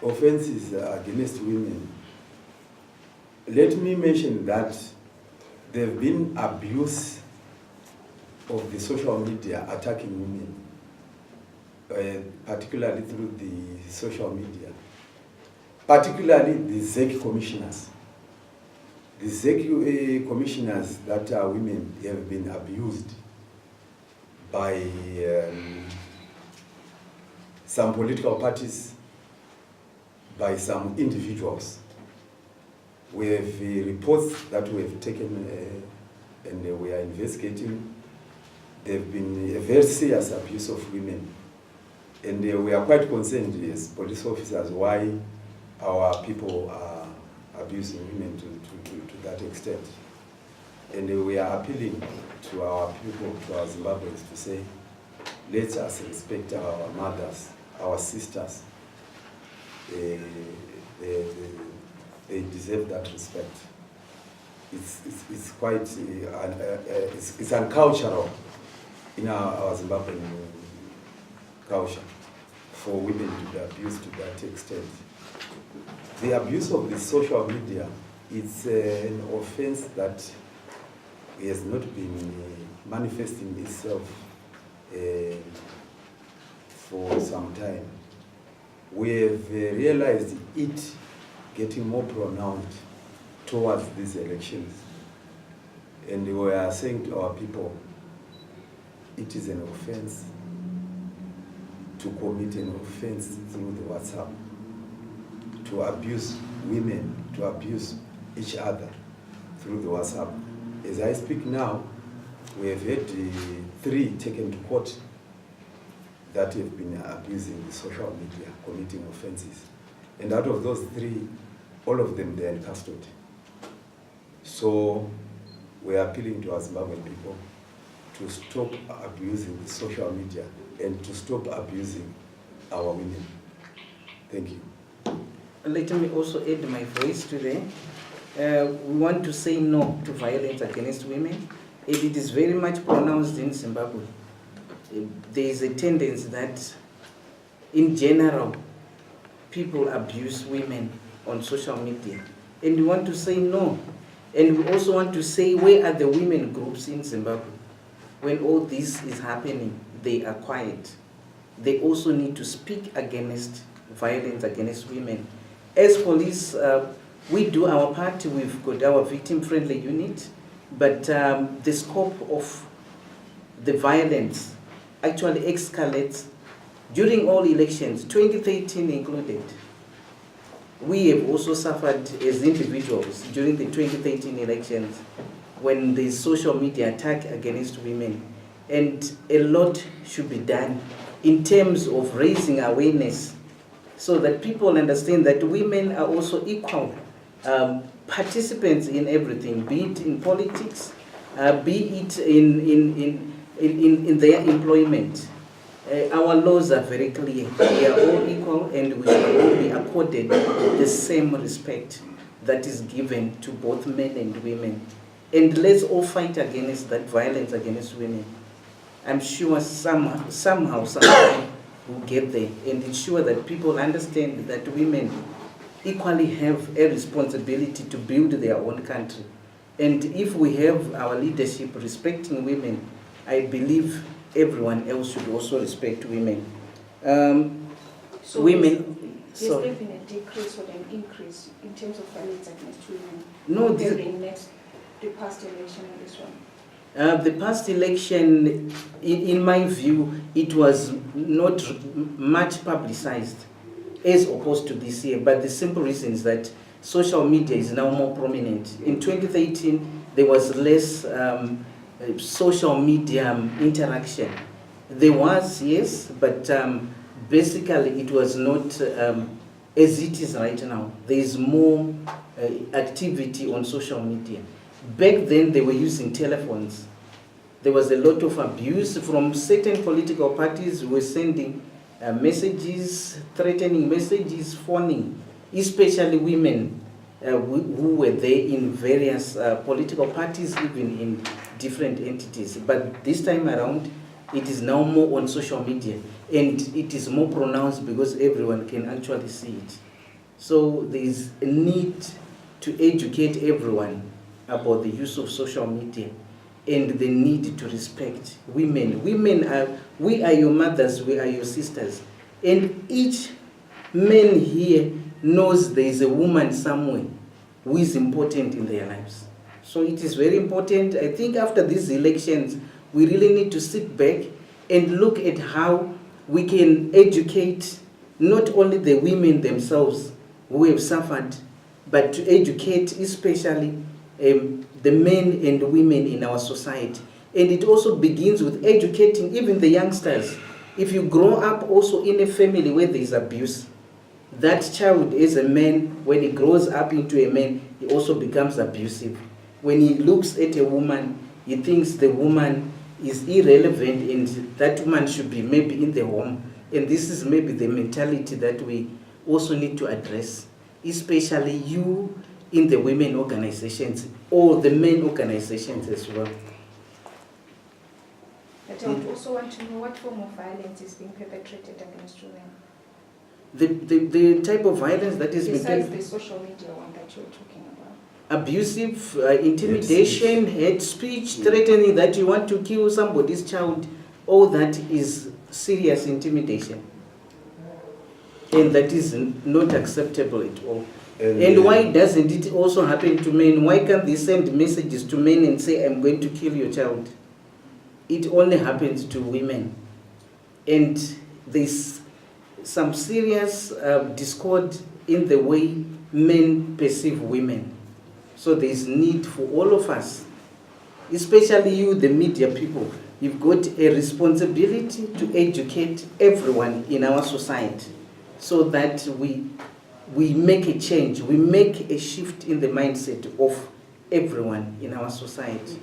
offenses against women, let me mention that there have been abuse of the social media attacking women, particularly through the social media, particularly the ZRP commissioners. The ZRP commissioners that are women have been abused by some political parties, by some individuals. We have reports that we have taken and we are investigating. There have been a very serious abuse of women. And we are quite concerned as police officers why our people are abusing women to that extent. And we are appealing to our people, to our Zimbabweans, to say, let us respect our mothers, our sisters. They deserve that respect. It's quite, it's uncultural in our Zimbabwean culture for women to be abused to that extent. The abuse of the social media is an offense that has not been manifesting itself for some time. We have realized it getting more pronounced towards these elections. And we are saying to our people, it is an offense to commit an offense through the WhatsApp, to abuse women, to abuse each other through the WhatsApp. As I speak now, we have had 3 taken to court that have been abusing the social media, committing offenses. And out of those 3, all of them, they are in custody. So we are appealing to our Zimbabwean people to stop abusing the social media and to stop abusing our women. Thank you. Let me also add my voice today. We want to say no to violence against women. It is very much pronounced in Zimbabwe. There is a tendency that, in general, people abuse women on social media. And we want to say no. And we also want to say, where are the women groups in Zimbabwe? When all this is happening, they are quiet. They also need to speak against violence against women. As police, we do our part. We've got our victim-friendly unit, but the scope of the violence actually escalates during all elections, 2013 included. We have also suffered as individuals during the 2013 elections when the social media attack against women. And a lot should be done in terms of raising awareness so that people understand that women are also equal participants in everything, be it in politics, be it in their employment. Our laws are very clear. We are all equal and we should all be accorded the same respect that is given to both men and women. And let's all fight against that violence against women. I'm sure somehow, sometime we'll get there and ensure that people understand that women equally have a responsibility to build their own country. And if we have our leadership respecting women, I believe everyone else should also respect women. So women. Has there been a decrease or an increase in terms of violence against women? No, the past election and this one? The past election, in my view, it was not much publicized as opposed to this year, but the simple reason is that social media is now more prominent. In 2013, there was less social media interaction. There was, yes, but basically it was not as it is right now. There is more activity on social media. Back then they were using telephones. There was a lot of abuse from certain political parties who were sending messages, threatening messages, phoning, especially women who were there in various political parties, even in different entities. But this time around, it is now more on social media, and it is more pronounced because everyone can actually see it. So there's a need to educate everyone about the use of social media and the need to respect women. We are your mothers, we are your sisters. And each man here knows there is a woman somewhere who is important in their lives. So it is very important. I think after these elections, we really need to sit back and look at how we can educate not only the women themselves who have suffered, but to educate especially the men and women in our society. And it also begins with educating even the youngsters. If you grow up also in a family where there is abuse, that child as a man, when he grows up into a man, he also becomes abusive. When he looks at a woman, he thinks the woman is irrelevant and that woman should be maybe in the home. And this is maybe the mentality that we also need to address, especially you in the women organizations or the men organizations as well. But I would also want to know what form of violence is being perpetrated against women. The type of violence that is besides the social media one that you're talking about. Abusive, intimidation, hate speech, threatening that you want to kill somebody's child, all that is serious intimidation. And that is not acceptable at all. And why doesn't it also happen to men? Why can't they send messages to men and say, I'm going to kill your child? It only happens to women. And there's some serious discord in the way men perceive women. So there's need for all of us, especially you, the media people. You've got a responsibility to educate everyone in our society so that we make a change, we make a shift in the mindset of everyone in our society.